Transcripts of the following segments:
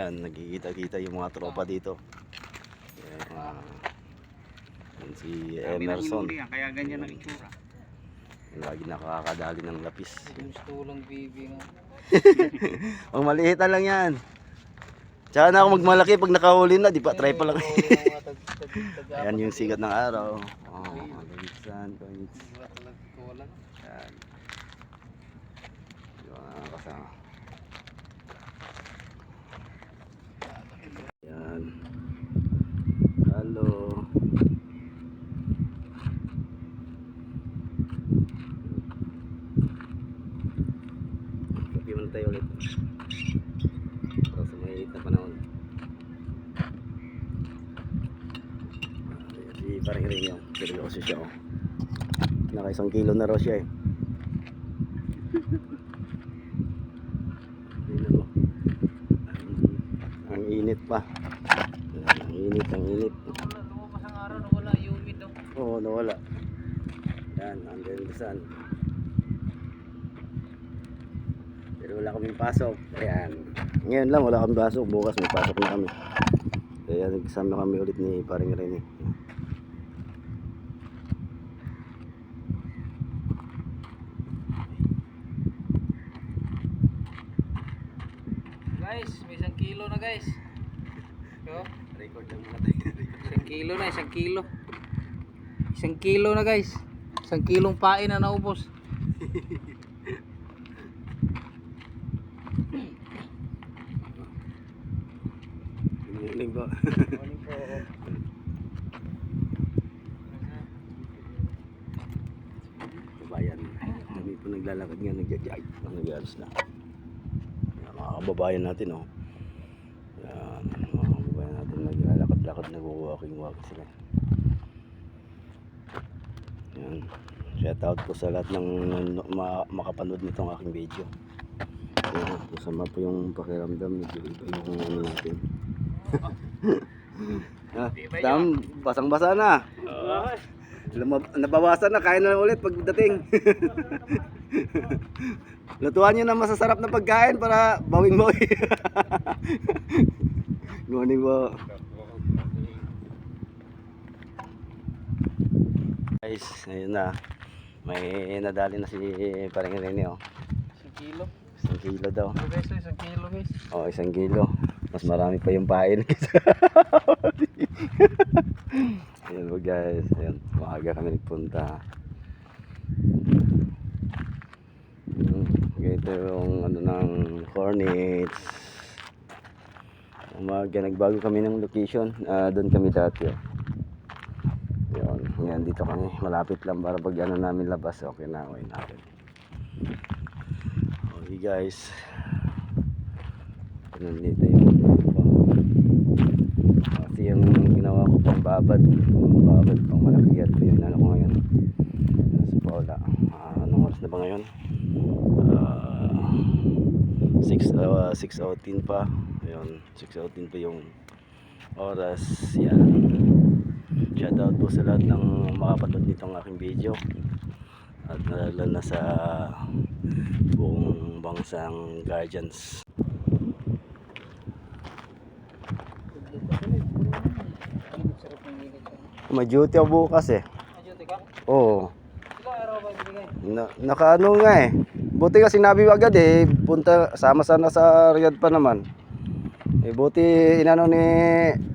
Yan, nagkikita-kita yung mga tropa dito. Yan, si Emerson. Kaya ganyan ang itsura. Lagi nakakadali ng lapis. Gusto lang bibi nga. Ang maliit lang yan. Tsaka na ako magmalaki pag nakahuli na, di pa try pa lang. Ayan yung sikat ng araw. Oh, lagitsan, konits. Yan. Yung mga kasama. Yan. Hello. Kapi muna tayo ulit. Para sa maliit na panahon. Si parang rin yung seryoso siya. Oh. Naka 1 kilo na raw siya eh. Ang init pa. Ang init. Lumabas ang araw, nawala, humid daw. Oo, nawala. Yan, andun bisan. Pero wala kaming pasok. Ayan. Ngayon lang wala kaming pasok. Bukas may pasok na kami. Kaya nagsama kami ulit ni paring Rene. Guys, may 1 kilo na guys. So, Record lang muna tayo. 1 kilo na, 1 kilo. 1 kilo na guys. 1 kilong pain na naubos. Morning po. Morning po. Kabayan. Kami po naglalakad nga, nagja-jog. Nag-aros na. Yan, mga kababayan natin, oh. Yan, mga kababayan natin naglalakad-lakad, nag-walking sila. Yan. Shout out po sa lahat ng makapanood nitong aking video. Yan, masama po yung pakiramdam, medyo iba yung ano natin. Basang-basa na. Nabawasan na, kain na ulit pagdating. Lutuan nyo na masasarap na pagkain para bawing-bawi. Good morning po. Guys, ayun na. May nadali na si parang Rene, oh. 1 kilo. 1 kilo daw. Guys, 1 kilo guys. Oh, 1 kilo. Mas marami pa yung pain. Ayan po guys. Ayan, maaga kami nagpunta. Ito yung ano ng Hornets. Umaga nagbago kami ng location. Doon kami dati. Yun, ngayon dito kami. Malapit lang para pag ano namin labas. Okay na, okay natin. Okay guys. Nandito yung kasi yung ginawa ko pang babad pang malaki at yun ano ko ngayon sa Paula. Anong oras na ba ngayon? 6:18 pa. Ayun, 6:18 pa yung oras. Yan, shout out po sa lahat ng makapanood nitong aking video at lalo na sa buong bansang Guardians. May duty ako bukas eh. Duty ka? Oo. Ilang araw ba ibigay? Nakaano nga eh. Buti nga sinabi ko agad eh. Punta, sama sana sa Riyadh pa naman. Eh buti inano ni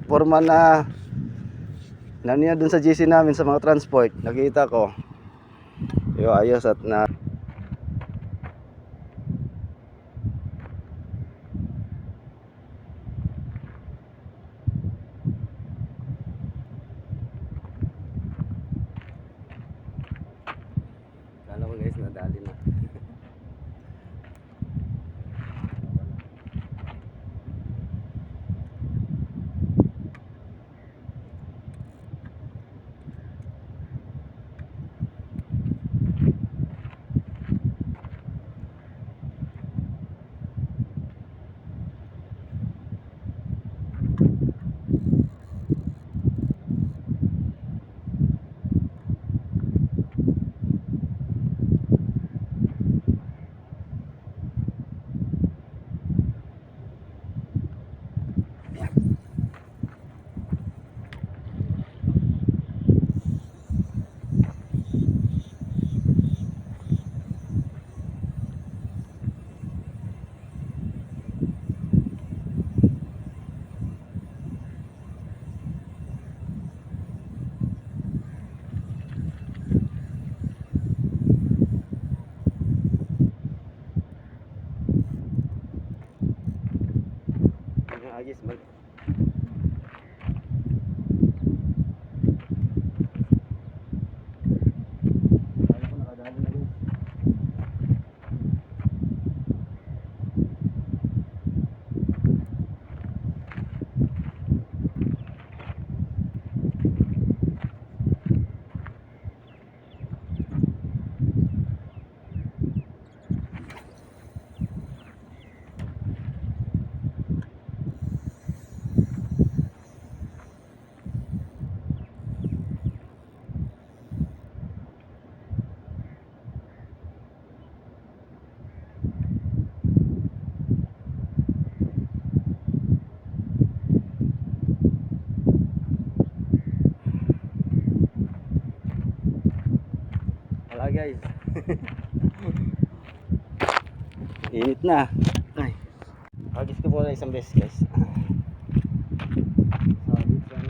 Foreman na niya dun sa GC namin sa mga transport. Nakita ko. Yo, ayos at na kala ko guys nadali na. Agis mag. Wala guys. Init na. Ay. Agis ko po na isang beses guys. Solid yan.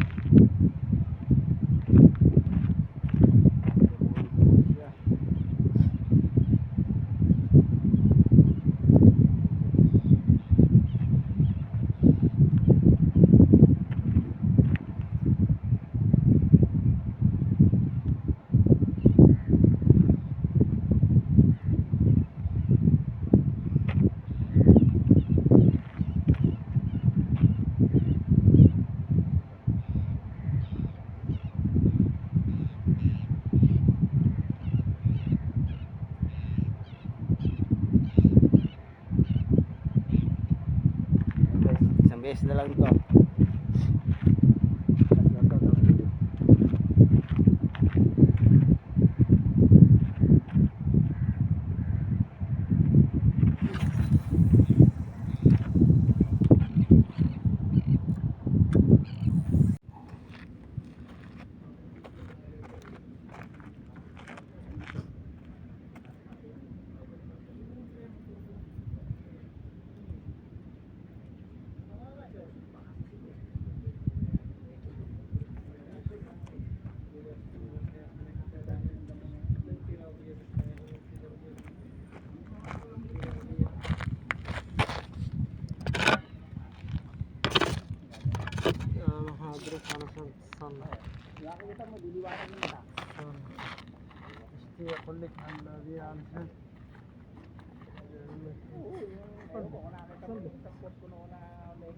Isang beses na lang ito. Hadro para sa sun. Nakikita mo diliwanag nila. Este kulit ang labihan sa. Oo, yung ko na nakita mo sa post ko noon na may